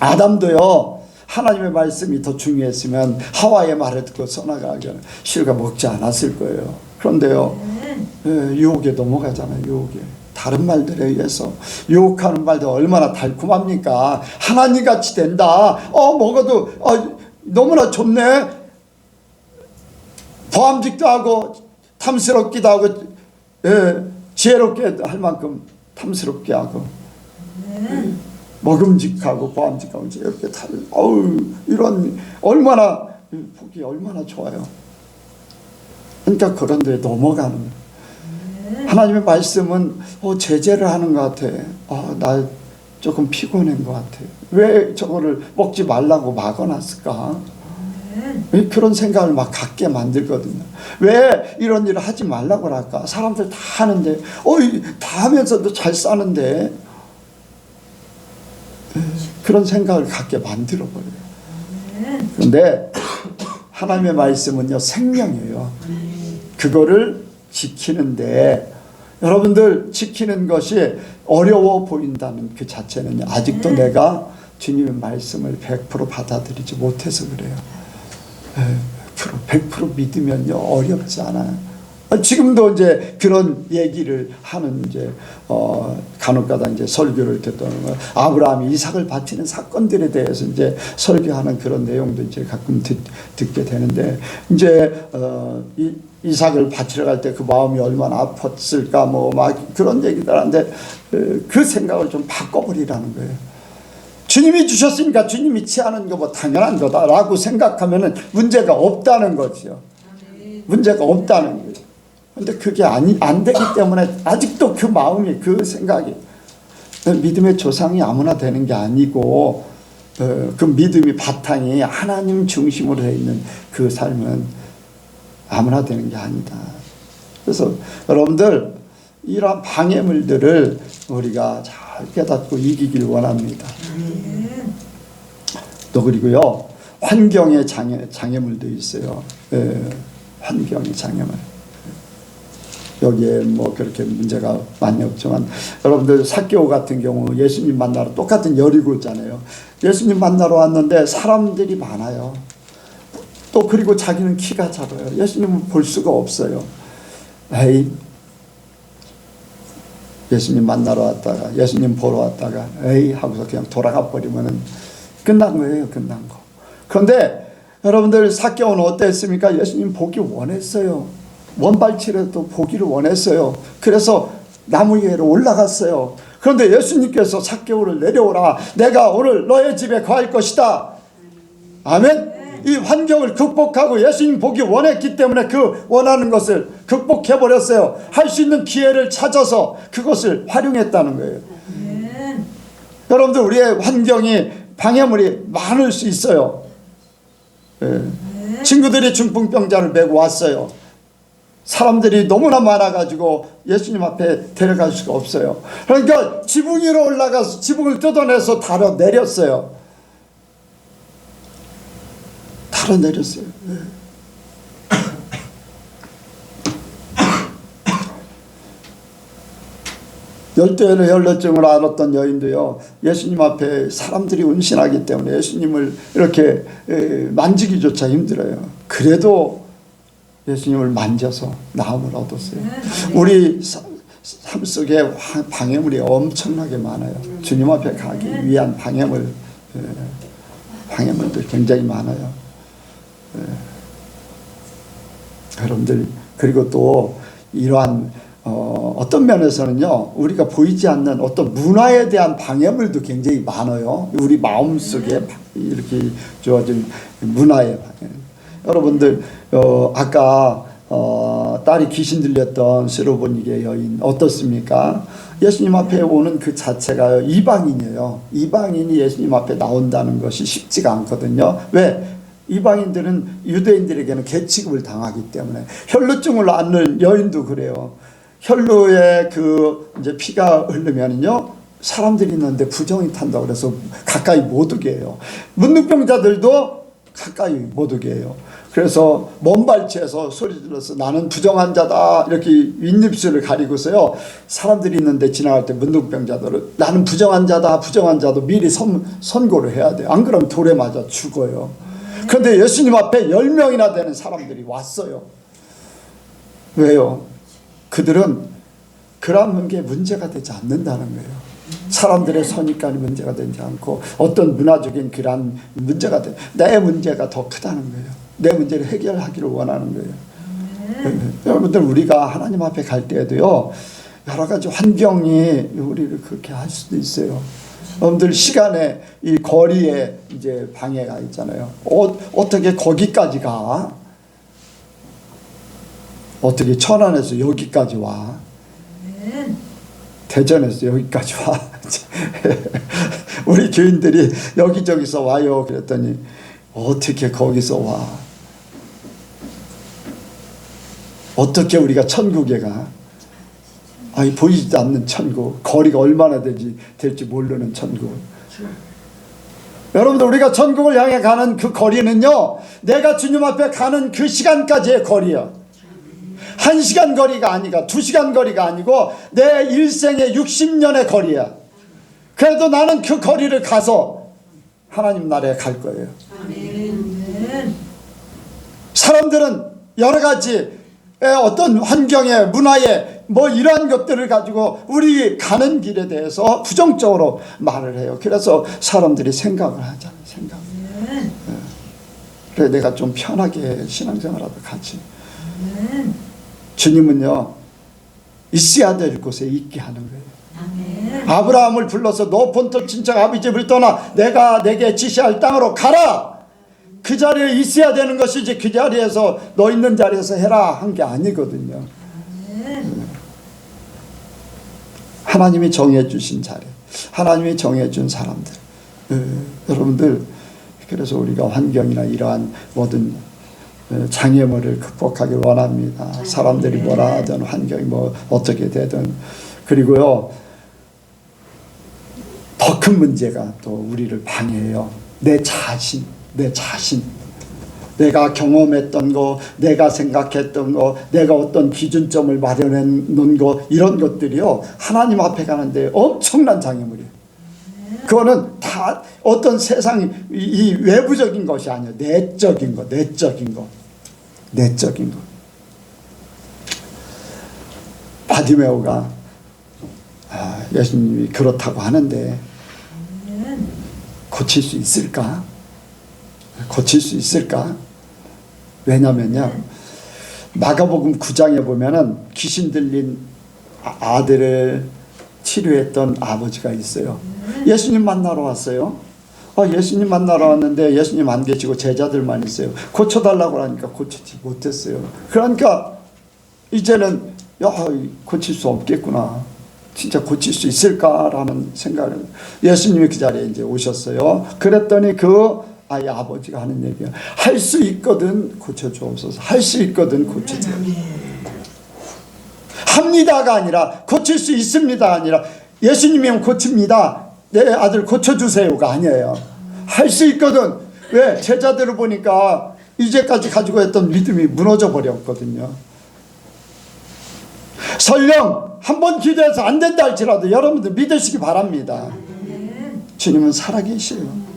아담도요, 하나님의 말씀이 더 중요했으면 하와의 말을 듣고 선악을 실과 먹지 않았을 거예요. 그런데요, 유혹에 넘어가잖아요. 유혹에. 다른 말들에 의해서 유혹하는 말도 얼마나 달콤합니까? 하나님같이 된다. 먹어도 너무나 좋네. 보암직도 하고 탐스럽기도 하고 지혜롭게 할 만큼 탐스럽게 하고 먹음직하고 보암직하고 이렇게 다 이런 얼마나 보기 얼마나 좋아요. 그러니까 그런 데에 넘어가는 거예요. 하나님의 말씀은 제재를 하는 것 같아. 나 조금 피곤한 것 같아. 왜 저거를 먹지 말라고 막아놨을까? 왜 그런 생각을 막 갖게 만들거든요. 왜 이런 일을 하지 말라고 할까? 사람들 다 하는데, 다 하면서도 잘 사는데, 그런 생각을 갖게 만들어버려요. 그런데 하나님의 말씀은요, 생명이에요. 그거를 지키는데, 여러분들 지키는 것이 어려워 보인다는 그 자체는 아직도 내가 주님의 말씀을 100% 받아들이지 못해서 그래요. 100% 믿으면요, 어렵지 않아요. 지금도 이제 그런 얘기를 하는 이제 간혹가다 이제 설교를 듣던 거, 아브라함이 이삭을 바치는 사건들에 대해서 이제 설교하는 그런 내용도 이제 가끔 듣게 되는데, 이제 이삭을 바치러 갈 때 그 마음이 얼마나 아팠을까 뭐 막 그런 얘기들 하는데, 그 생각을 좀 바꿔버리라는 거예요. 주님이 주셨으니까 주님이 취하는 거 뭐 당연한 거다라고 생각하면은 문제가 없다는 거죠. 문제가 없다는 거예요. 근데 그게 안 되기 때문에 아직도 그 마음이, 그 생각이, 믿음의 조상이 아무나 되는 게 아니고, 그 믿음이 바탕이 하나님 중심으로 되어 있는 그 삶은 아무나 되는 게 아니다. 그래서 여러분들 이러한 방해물들을 우리가 잘 깨닫고 이기길 원합니다. 또 그리고요, 환경의 장애물도 있어요. 환경의 장애물. 여기에 뭐 그렇게 문제가 많이 없지만, 여러분들 삭개오 같은 경우 예수님 만나러 똑같은 여리고잖아요. 예수님 만나러 왔는데 사람들이 많아요. 또 그리고 자기는 키가 작아요. 예수님은 볼 수가 없어요. 예수님 만나러 왔다가, 예수님 보러 왔다가 하고서 그냥 돌아가 버리면은 끝난 거예요. 끝난 거. 그런데 여러분들 삭개오는 어땠습니까? 예수님 보기 원했어요. 원발치라도 보기를 원했어요. 그래서 나무 위로 올라갔어요. 그런데 예수님께서 삭개오를 내려오라. 내가 오늘 너의 집에 거할 것이다. 아멘. 이 환경을 극복하고 예수님 보기 원했기 때문에 그 원하는 것을 극복해버렸어요. 할 수 있는 기회를 찾아서 그것을 활용했다는 거예요. 여러분들 우리의 환경이 방해물이 많을 수 있어요. 친구들이 중풍병자를 메고 왔어요. 사람들이 너무나 많아가지고 예수님 앞에 데려갈 수가 없어요. 그러니까 지붕 위로 올라가서 지붕을 뜯어내서 달아 내렸어요. 달아 내렸어요. 열대의 혈루증을 앓았던 여인도요, 예수님 앞에 사람들이 운신하기 때문에 예수님을 이렇게 만지기조차 힘들어요. 그래도 예수님을 만져서 나음을 얻었어요. 우리 삶 속에 방해물이 엄청나게 많아요. 주님 앞에 가기 위한 방해물도 굉장히 많아요. 여러분들, 그리고 또 이러한 어떤 면에서는요, 우리가 보이지 않는 어떤 문화에 대한 방해물도 굉장히 많아요. 우리 마음속에 이렇게 주어진 문화의 방해. 여러분들 아까 딸이 귀신 들렸던 스로보니게 여인 어떻습니까? 예수님 앞에 오는 그 자체가 이방인이에요. 이방인이 예수님 앞에 나온다는 것이 쉽지가 않거든요. 왜? 이방인들은 유대인들에게는 계취급을 당하기 때문에. 혈루증을 앓는 여인도 그래요. 혈루에 이제 피가 흐르면요, 사람들이 있는데 부정이 탄다고 그래서 가까이 못 오게 해요. 문둥병자들도 가까이 못 오게 해요. 그래서 먼발치에서 소리 질러서 나는 부정한 자다 이렇게 윗입술을 가리고서요, 사람들이 있는데 지나갈 때 문둥병자들은 나는 부정한 자다, 부정한 자도 미리 선고를 해야 돼요. 안 그러면 돌에 맞아 죽어요. 그런데 예수님 앞에 10명이나 되는 사람들이 왔어요. 왜요? 그들은 그런 게 문제가 되지 않는다는 거예요. 사람들의 선입관이 문제가 되지 않고 어떤 문화적인 그런 문제가 돼. 내 문제가 더 크다는 거예요. 내 문제를 해결하기를 원하는 거예요. 여러분들, 우리가 하나님 앞에 갈 때에도요, 여러 가지 환경이 우리를 그렇게 할 수도 있어요. 여러분들, 시간에 이 거리에 이제 방해가 있잖아요. 어떻게 거기까지 가? 어떻게 천안에서 여기까지 와? 대전에서 여기까지 와. 우리 교인들이 여기저기서 와요. 그랬더니 어떻게 거기서 와? 어떻게 우리가 천국에 가? 아니, 보이지도 않는 천국, 거리가 얼마나 될지 모르는 천국. 여러분들, 우리가 천국을 향해 가는 그 거리는요, 내가 주님 앞에 가는 그 시간까지의 거리야. 1시간 거리가 아니고 2시간 거리가 아니고 내 일생의 60년의 거리야. 그래도 나는 그 거리를 가서 하나님 나라에 갈 거예요. 사람들은 여러 가지 어떤 환경에, 문화에 뭐 이러한 것들을 가지고 우리 가는 길에 대해서 부정적으로 말을 해요. 그래서 사람들이 생각을 하잖아요. 생각. 그래, 내가 좀 편하게 신앙생활하다 가지. 주님은요, 있어야 될 곳에 있게 하는 거예요. 아브라함을 불러서 너 본토 친척 아비 집을 떠나 내가 내게 지시할 땅으로 가라. 그 자리에 있어야 되는 것이지, 그 자리에서 너 있는 자리에서 해라 한 게 아니거든요. 하나님이 정해주신 자리, 하나님이 정해준 사람들. 여러분들, 그래서 우리가 환경이나 이러한 모든 장애물을 극복하길 원합니다. 사람들이 뭐라 하든, 환경이 뭐 어떻게 되든. 그리고요, 더 큰 문제가 또 우리를 방해해요. 내 자신. 내가 경험했던 거, 내가 생각했던 거, 내가 어떤 기준점을 마련해 놓은 거, 이런 것들이요, 하나님 앞에 가는데 엄청난 장애물이에요. 그거는 다 어떤 세상 이 외부적인 것이 아니에요. 내적인 거. 바디메오가 예수님이 그렇다고 하는데 고칠 수 있을까? 왜냐면요, 마가복음 9장에 보면은 귀신 들린 아들을 치료했던 아버지가 있어요. 예수님 만나러 왔어요. 예수님 만나러 왔는데 예수님 안 계시고 제자들만 있어요. 고쳐달라고 하니까 고치지 못했어요. 그러니까 이제는 고칠 수 없겠구나, 진짜 고칠 수 있을까라는 생각을, 예수님이 그 자리에 이제 오셨어요. 그랬더니 그 아이 아버지가 하는 얘기야. 할 수 있거든 고쳐주옵소서. 할 수 있거든 고쳐주옵소서. 합니다가 아니라 고칠 수 있습니다 아니라 예수님이면 고칩니다, 내 아들 고쳐주세요가 아니에요. 할 수 있거든. 왜? 제자들을 보니까 이제까지 가지고 있던 믿음이 무너져 버렸거든요. 설령 한번 기도해서 안 된다 할지라도 여러분들 믿으시기 바랍니다. 주님은 살아계셔요.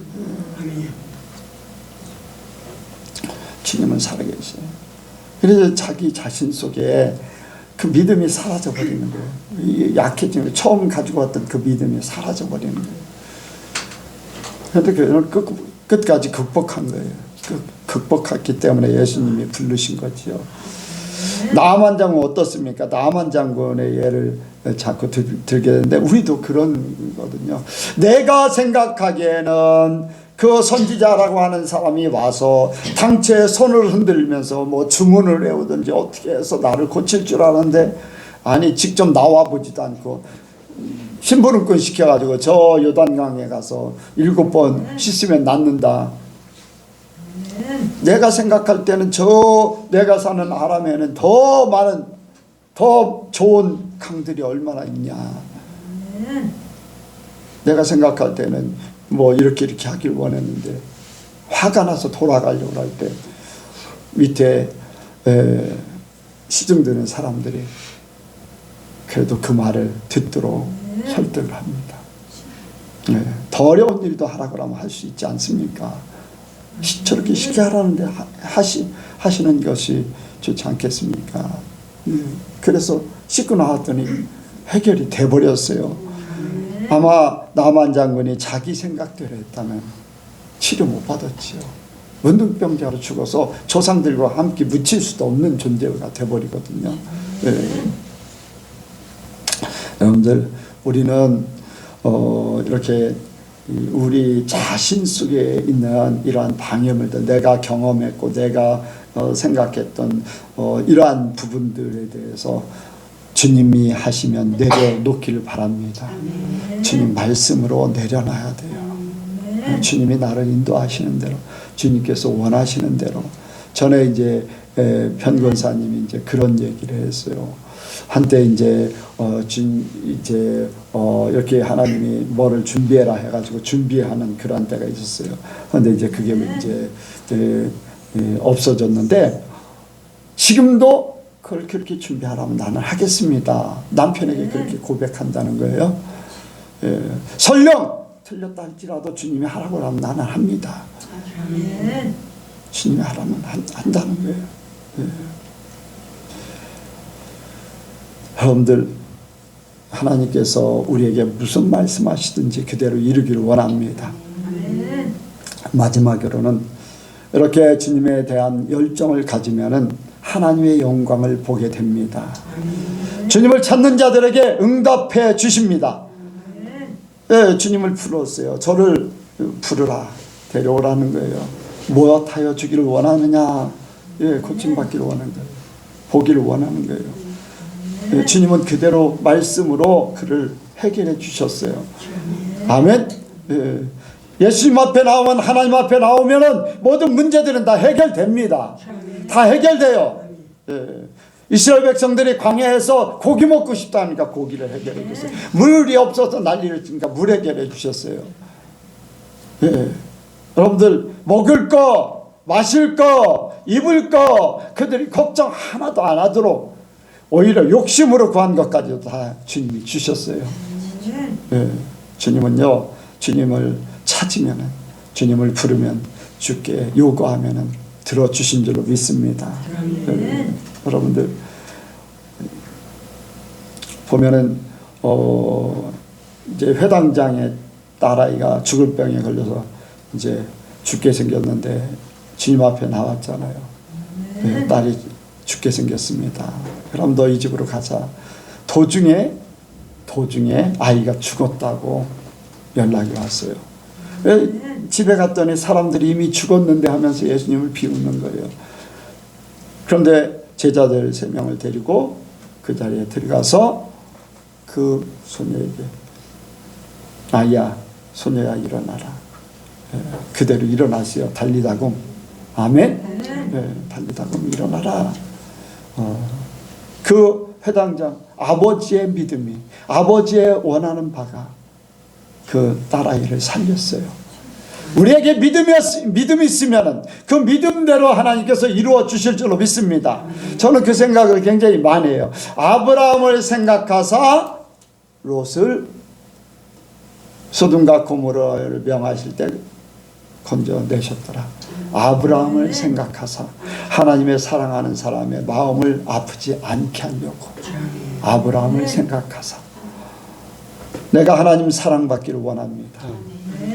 주님은 살아계셔요. 그래서 자기 자신 속에 그 믿음이 사라져버리는 거예요. 약해지는 거예요. 처음 가지고 왔던 그 믿음이 사라져버리는 거예요. 그런데 그걸 끝까지 극복한 거예요. 극복했기 때문에 예수님이 부르신 거지요. 나아만 장군 어떻습니까? 나아만 장군의 예를 자꾸 들게 되는데 우리도 그런 거거든요. 내가 생각하기에는 그 선지자라고 하는 사람이 와서 당최 손을 흔들면서 뭐 주문을 외우든지 어떻게 해서 나를 고칠 줄 아는데, 아니 직접 나와 보지도 않고 심부름꾼 시켜가지고 저 요단강에 가서 7번 씻으면 낫는다. 내가 생각할 때는 저 내가 사는 아람에는 더 많은 더 좋은 강들이 얼마나 있냐. 내가 생각할 때는 뭐 이렇게 하길 원했는데 화가 나서 돌아가려고 할 때 밑에 시중드는 사람들이 그래도 그 말을 듣도록 설득을 합니다. 더 어려운 일도 하라고 하면 할 수 있지 않습니까? 저렇게 쉽게 하라는데 하시는 것이 좋지 않겠습니까? 그래서 씻고 나왔더니 해결이 돼버렸어요. 아마 나만 장군이 자기 생각대로 했다면 치료 못 받았지요. 문둥병자로 죽어서 조상들과 함께 묻힐 수도 없는 존재가 돼버리거든요. 여러분들, 우리는 이렇게 우리 자신 속에 있는 이러한 방해물들, 내가 경험했고 내가 생각했던 이러한 부분들에 대해서 주님이 하시면 내려놓기를 바랍니다. 주님 말씀으로 내려놔야 돼요. 주님이 나를 인도하시는 대로, 주님께서 원하시는 대로. 전에 이제 편권사님이 이제 그런 얘기를 했어요. 한때 이제 이렇게 하나님이 뭐를 준비해라 해가지고 준비하는 그런 때가 있었어요. 그런데 이제 그게 이제 없어졌는데, 지금도 그걸 그렇게 준비하라면 나는 하겠습니다. 남편에게 그렇게 고백한다는 거예요. 설령 틀렸다 할지라도 주님이 하라고 하면 나는 합니다. 주님이 하라면 한다는 거예요. 여러분들, 하나님께서 우리에게 무슨 말씀하시든지 그대로 이루기를 원합니다. 마지막으로는 이렇게 주님에 대한 열정을 가지면은 하나님의 영광을 보게 됩니다. 주님을 찾는 자들에게 응답해 주십니다. 주님을 불렀어요. 저를 부르라, 데려오라는 거예요. 무엇하여 주기를 원하느냐? 고침받기를 원하는 거예요. 보기를 원하는 거예요. 주님은 그대로 말씀으로 그를 해결해 주셨어요. 아멘. 예수님 앞에 나오면, 하나님 앞에 나오면은 모든 문제들은 다 해결됩니다. 다 해결돼요. 이스라엘 백성들이 광야에서 고기 먹고 싶다 하니까 고기를 해결해 주셨어요. 물이 없어서 난리를 치니까 물 해결해 주셨어요. 여러분들, 먹을 거, 마실 거, 입을 거 그들이 걱정 하나도 안 하도록 오히려 욕심으로 구한 것까지도 다 주님이 주셨어요. 주님은요, 주님을 찾으면, 주님을 부르면, 주께 요구하면 들어주신 줄로 믿습니다. 여러분들 보면은 이제 회당장의 딸아이가 죽을 병에 걸려서 이제 죽게 생겼는데 주님 앞에 나왔잖아요. 딸이 죽게 생겼습니다. 그럼 너 이 집으로 가자. 도중에 아이가 죽었다고 연락이 왔어요. 집에 갔더니 사람들이 이미 죽었는데 하면서 예수님을 비웃는 거예요. 그런데 제자들 3명을 데리고 그 자리에 들어가서 그 소녀에게, 아이야, 소녀야, 일어나라. 그대로 일어나세요. 달리다금. 아멘. 달리다금 일어나라. 그 회당장 아버지의 믿음이, 아버지의 원하는 바가 그 딸아이를 살렸어요. 우리에게 믿음이 있으면 그 믿음대로 하나님께서 이루어 주실 줄로 믿습니다. 저는 그 생각을 굉장히 많이 해요. 아브라함을 생각하사 롯을 소돔과 고모라를 명하실 때 건져내셨더라. 아브라함을 생각하사 하나님의 사랑하는 사람의 마음을 아프지 않게 하려고 아브라함을 생각하사, 내가 하나님 사랑받기를 원합니다.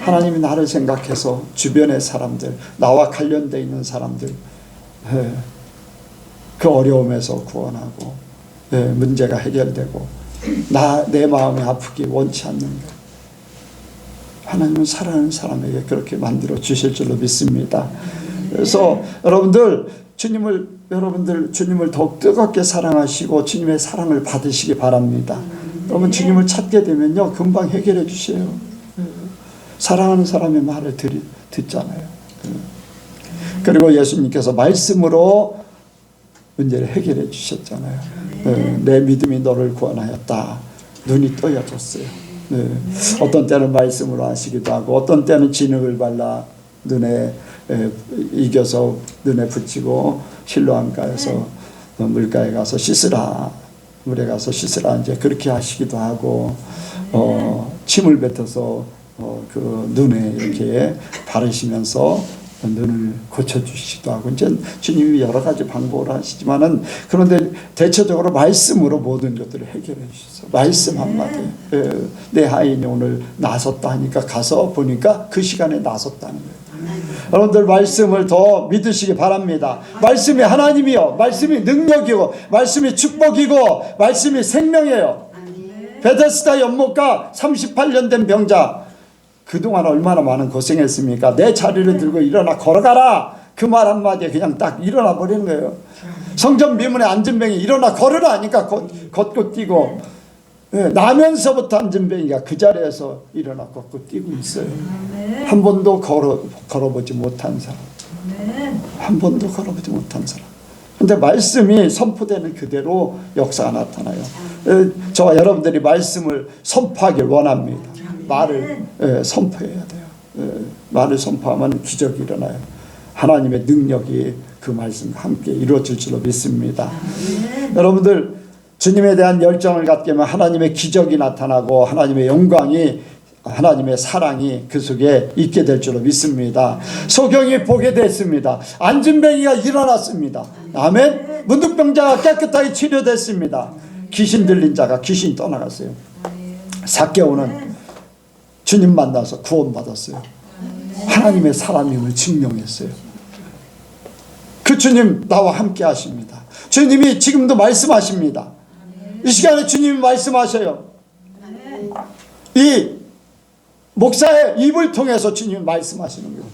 하나님이 나를 생각해서 주변의 사람들, 나와 관련되어 있는 사람들 그 어려움에서 구원하고 문제가 해결되고 내 마음이 아프기 원치 않는 것, 하나님은 사랑하는 사람에게 그렇게 만들어 주실 줄로 믿습니다. 그래서 여러분들 주님을 더욱 뜨겁게 사랑하시고 주님의 사랑을 받으시기 바랍니다. 여러분, 주님을 찾게 되면요, 금방 해결해 주세요. 사랑하는 사람의 말을 듣잖아요. 그리고 예수님께서 말씀으로 문제를 해결해 주셨잖아요. 내 믿음이 너를 구원하였다. 눈이 떠여졌어요. 어떤 때는 말씀으로 하시기도 하고, 어떤 때는 진흙을 발라 눈에 이겨서 눈에 붙이고 실로암가에서 물가에 가서 씻으라, 물에 가서 씻으라 이제 그렇게 하시기도 하고 침을 뱉어서 그 눈에 이렇게 바르시면서 눈을 고쳐주시기도 하고 이제 주님이 여러 가지 방법을 하시지만은 그런데 대체적으로 말씀으로 모든 것들을 해결해 주셔서 말씀 한마디 내 하인이 오늘 나섰다 하니까 가서 보니까 그 시간에 나섰다는 거예요. 여러분들 말씀을 더 믿으시기 바랍니다. 말씀이 하나님이요, 말씀이 능력이고, 말씀이 축복이고, 말씀이 생명이에요. 베데스다 연못가 38년 된 병자, 그동안 얼마나 많은 고생했습니까? 내 자리를 들고 일어나 걸어가라, 그 말 한마디에 그냥 딱 일어나 버리는 거예요. 성전 미문에 앉은 병이 일어나 걸으라 하니까 걷고 뛰고, 나면서부터 앉은 병이가 그 자리에서 일어나 걷고 뛰고 있어요. 한 번도 걸어보지 못한 사람, 한 번도 걸어보지 못한 사람. 근데 말씀이 선포되는 그대로 역사가 나타나요. 저와 여러분들이 말씀을 선포하길 원합니다. 말을 선포해야 돼요. 말을 선포하면 기적이 일어나요. 하나님의 능력이 그 말씀과 함께 이루어질 줄로 믿습니다. 여러분들 주님에 대한 열정을 갖게 하면 하나님의 기적이 나타나고 하나님의 영광이, 하나님의 사랑이 그 속에 있게 될 줄로 믿습니다. 소경이 보게 됐습니다. 안진뱅이가 일어났습니다. 아멘. 문둥병자가 깨끗하게 치료됐습니다. 귀신 들린 자가 귀신 떠나갔어요. 삭개오는 주님 만나서 구원받았어요. 하나님의 사람임을 증명했어요. 그 주님 나와 함께 하십니다. 주님이 지금도 말씀하십니다. 이 시간에 주님이 말씀하셔요. 이 목사의 입을 통해서 주님이 말씀하시는 거예요.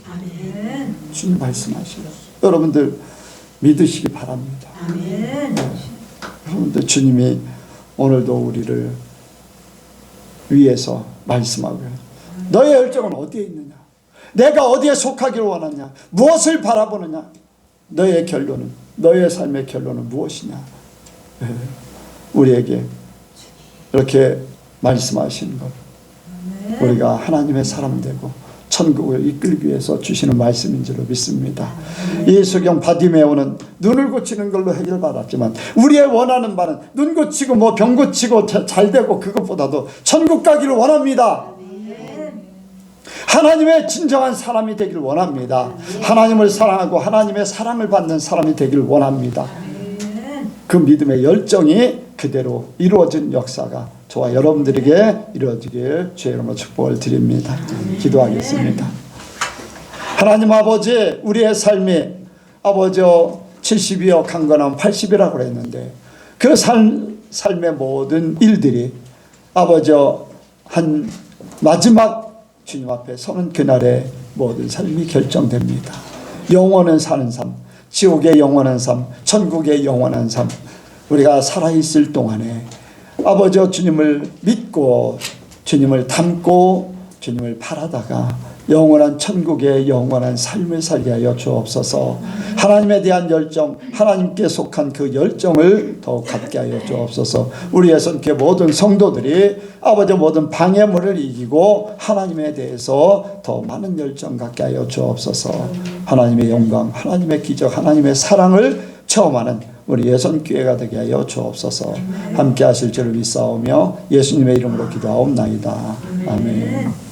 주님 말씀하셔요. 여러분들 믿으시기 바랍니다. 여러분들 주님이 오늘도 우리를 위해서 말씀하고요. 너의 열정은 어디에 있느냐? 내가 어디에 속하기를 원하냐? 무엇을 바라보느냐? 너의 결론은, 너의 삶의 결론은 무엇이냐? 우리에게 이렇게 말씀하시는 것, 우리가 하나님의 사람 되고 천국을 이끌기 위해서 주시는 말씀인 줄로 믿습니다. 이 소경 바디메오는 눈을 고치는 걸로 해결받았지만 우리의 원하는 바는 눈 고치고 뭐 병 고치고 잘 되고 그것보다도 천국 가기를 원합니다. 하나님의 진정한 사람이 되기를 원합니다. 하나님을 사랑하고 하나님의 사랑을 받는 사람이 되기를 원합니다. 그 믿음의 열정이 그대로 이루어진 역사가 저와 여러분들에게 이루어지길 주의 이름으로 축복을 드립니다. 기도하겠습니다. 하나님 아버지, 우리의 삶이 아버지 70이요 강건하면 80이라고 그랬는데 그 삶의 모든 일들이 아버지 한 마지막 주님 앞에 서는 그날에 모든 삶이 결정됩니다. 영원한 사는 삶, 지옥의 영원한 삶, 천국의 영원한 삶, 우리가 살아있을 동안에 아버지 주님을 믿고 주님을 닮고 주님을 바라다가 영원한 천국의 영원한 삶을 살게 하여 주옵소서. 하나님에 대한 열정, 하나님께 속한 그 열정을 더욱 갖게 하여 주옵소서. 우리의 선교 모든 성도들이 아버지 모든 방해물을 이기고 하나님에 대해서 더 많은 열정 갖게 하여 주옵소서. 하나님의 영광, 하나님의 기적, 하나님의 사랑을 체험하는 우리 예선교회가 되게 하여 주옵소서. 함께 하실 줄을 믿사오며 예수님의 이름으로 기도하옵나이다. 아멘.